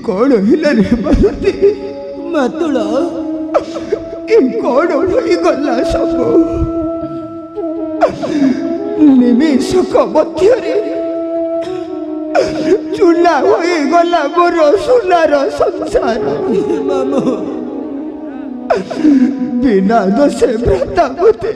कौन हिला रे मारुति मातुला कौन होई गला सब निमेषक मध्य चूल्हा होई गला मोर सुनार संसार मामू बिना दोषे भ्राता मते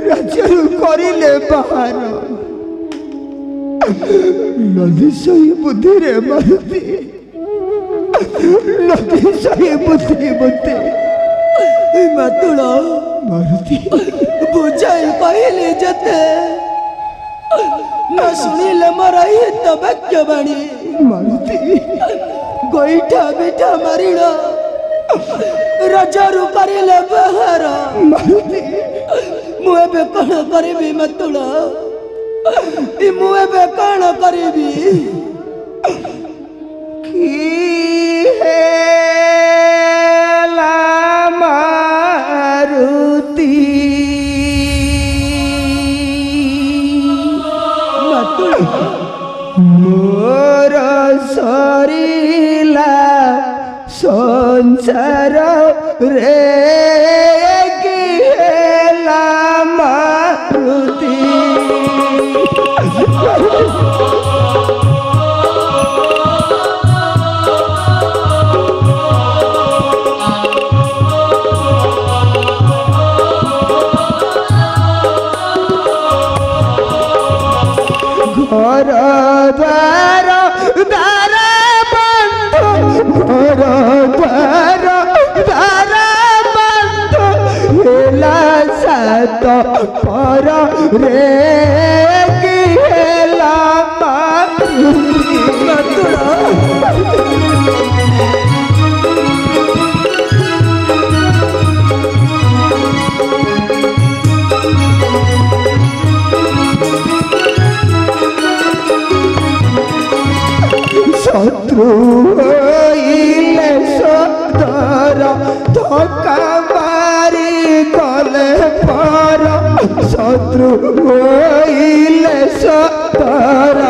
राज्य करिले बाहर नदी सही बुद्धि रे मारुति नदी सही बुद्धि बुद्धि मातुला मारुति बुझाई कहले जते न सुनिले मोर हित वाक्य बाणी मारुति गोईठा बिठा मारिल रजरू करिले बाहर मारुति मु एबे कण करिबी मातुला मु एबे कण करिबी की हेला मारुति मोर सरिला संसार रे की हेला मारुति घर द्वार द्वार बंध घर द्वार द्वार बंध हेला सात पर रे की हेला शत्रु होइले सदर धक्का मारी गले पर शत्रु होइले सदर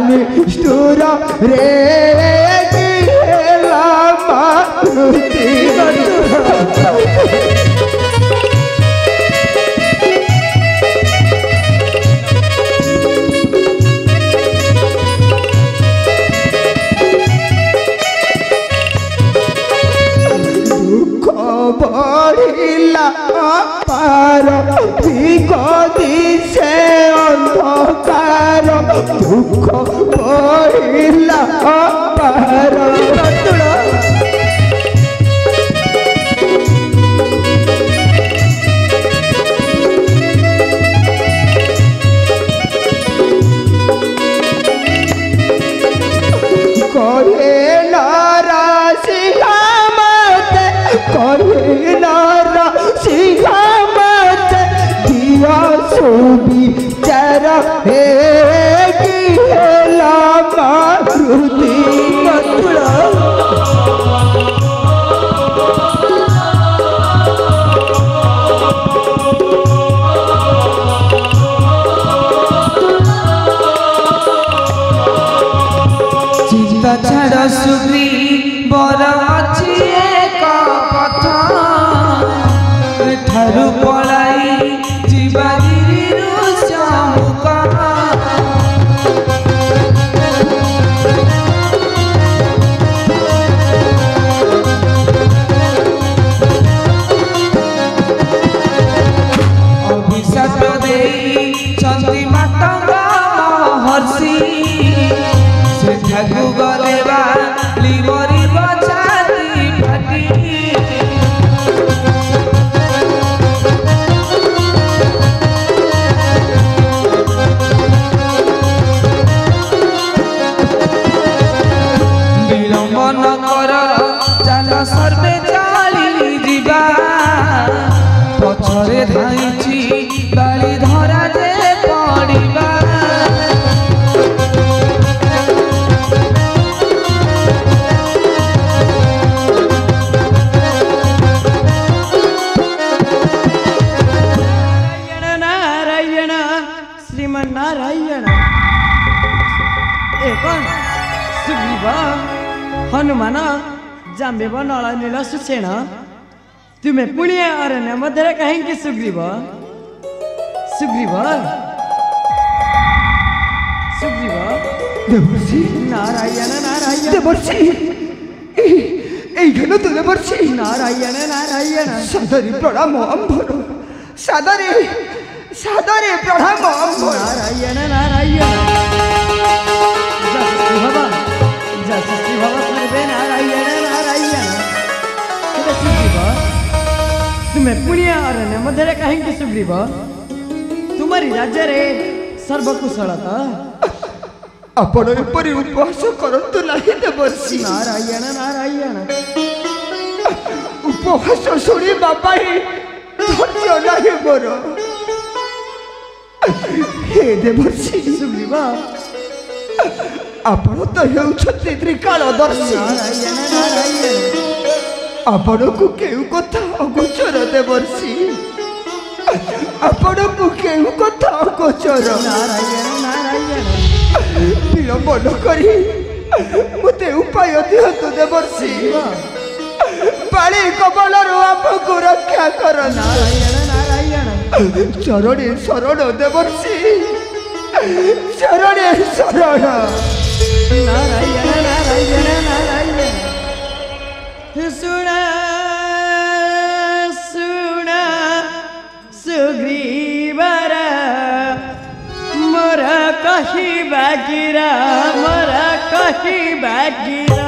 निष्ठुर रे की हेला मारुति दुख बढ़िला पार दिशे अंधकार दुख बढ़िला पार करे नारा सिंहा मत करे नारा सिंहा मत दिया सुबी चर हे की हेला मारुति आहुति मतुला चिंता छाड़ सुग्री बर अच्छी एक पथ ठारू पलाई जीवागिरी श्यामुक अभिशाप दे चंदी मातंगा महर्षि सेठाकू गले बाली मरी बचाती फाटी विलंब न कर चाल सर्वे चली जीवा पछरे धाइछि बाली धरा जे पड़िबा श्रीमन्नारायण ए कौन सुग्रीव हनुमान जाम्बेव नल नील सुसेन तुम्हें पुण्य अरण्य मध्य कहेंगे सुग्रीव सुग्रीव सुग्रीव देवर्षि नारायण नारायण देवर्षि এইখানে তো দেবর্ষি नारायण नारायण সাদরে প্রণাম অম্ভর সাদরে সাদরে প্রণাম অম্ভর नारायण नारायण जसस्वी भव सर्वे नारायण नारायण सुग्रीव तुम्हें पुण्य अरण्य मध्य कहेंगे सुग्रीव तुम्हारी राज्य रे सर्वकुशलता ଆପଣ ଏପରି ଉପହାସ କରନ୍ତୁ ନାହିଁ ଦେବର୍ଷି नारायण नारायण ଉପହାସ ଶୁଣିବା ପାଇଁ ଧୈର୍ଯ୍ୟ ନାହିଁ ମୋର ହେ ଦେବର୍ଷି सुग्रीव ଆପଣ ତ ହେଉଛନ୍ତି ତ୍ରିକାଳଦର୍ଶୀ नारायण नारायण ଆପଣଙ୍କୁ କେଉଁ କଥା ଅଗୋଚର ଦେବର୍ଷି ଆପଣଙ୍କୁ କେଉଁ କଥା ଅଗୋଚର नारायण नारायण ବିଳମ୍ବ ନ କରି ମୋତେ ଉପାୟ ଦିଅନ୍ତୁ ଦେବର୍ଷି ପାଳି କବଳରୁ ଆମକୁ ରକ୍ଷା କର नारायण नारायण ଚରଣେ ଶରଣ ଦେବର୍ଷି ଚରଣେ ଶରଣ नारायण नारायण नारायण सुना सुना सुग्रीवर मोर कही बागिरा मोर कही बागिरा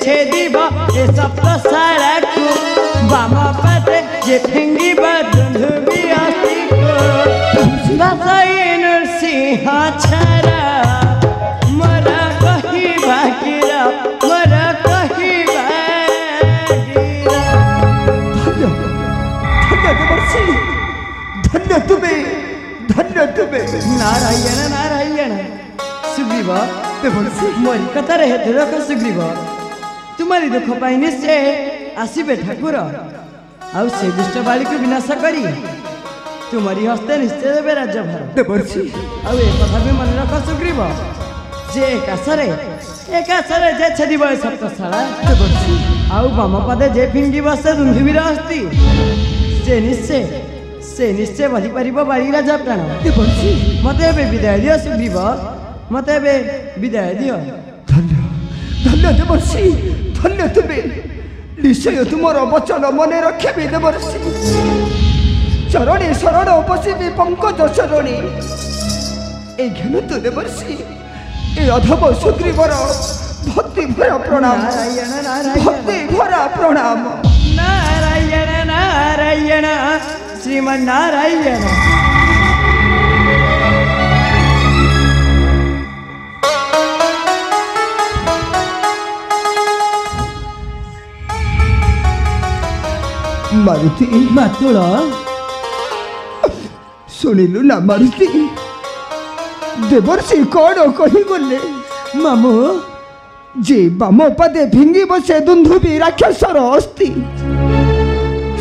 छेदीब ए सप्तसारा को बाम पते जे फेंगी बंधुबी आसी को दसई नरसिंह छरा मरा कही बाकीरा मरा कही नारायण नारायण सुग्रीव मोरी कथा रहे दुख सुग्रीव तुम्हारी दुख पाई निश्चय आसबे ठाकुर आउ से दुष्ट बाली को विनाश करी तुम्हारी हस्ते निश्चय देवे राज्यभार आउ ए कथा भी मन रख सुग्रीव जे एकाशरे जे छेदी बय सप्तशाला आउ बाम पदे जे फिंगी बसे दुंधुबीर हस्ती से निश्चय बधि पारिब बाली राजा प्राण मते एबे विदाय दियो सुग्रीव मते एबे विदाय दियो धन्य धन्य देवर्षि धन्य तुमे निश्चय तुमर वचन मने रखे देवर्षि चरणी शरण उपसिबी पंकज चरणी ए घन तो देवर्षि ए अधम सुग्रीवर भक्ति भरा प्रणाम नारायण नारायण भक्ति भरा प्रणाम नारायण नारायण श्रीमन्नारायण मारुति मातुल सुनिलु ना मारुति देवर्षि कौन कही गले मामू जे बाम पदे भिंगी बसे दुंधुबी राक्षसर अस्ति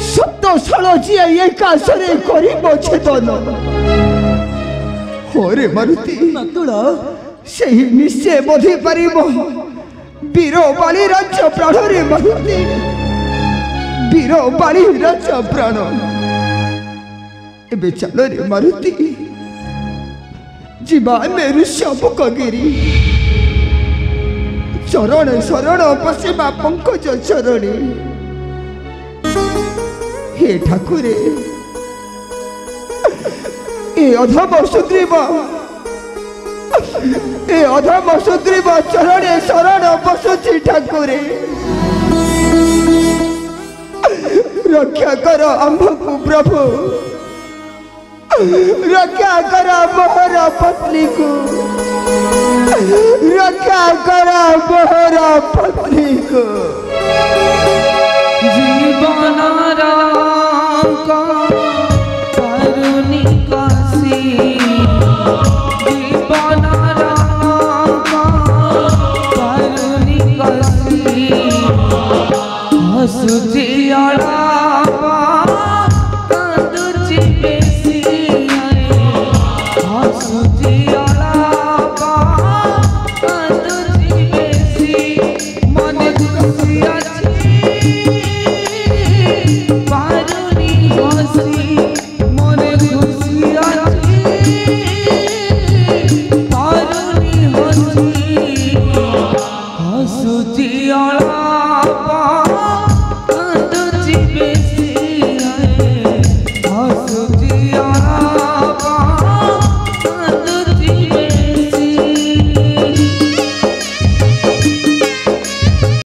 सप्तशाल जी एकाशरे करिब छेदन होरे मारुति मातुल सही निश्चय बधि पारिब वीर बाली राज्य प्राण रे मारुति वीर बाली राज्य प्राण एबे चल रे मारुति जीवा मेरु शमुकगिरी चरण शरण पशिबा पंकज चरणी हे ठाकुरे ए अधम सुग्रीव चरणे शरण पशुची ठाकुरे रक्षा कर आम्भकु प्रभु रक्षा कर मोहर पत्नी को रक्षा कर मोहर पत्नी को जीवन राम का करुणिकासी जीवन राम का करुणिकासी हसुदियाला नारायण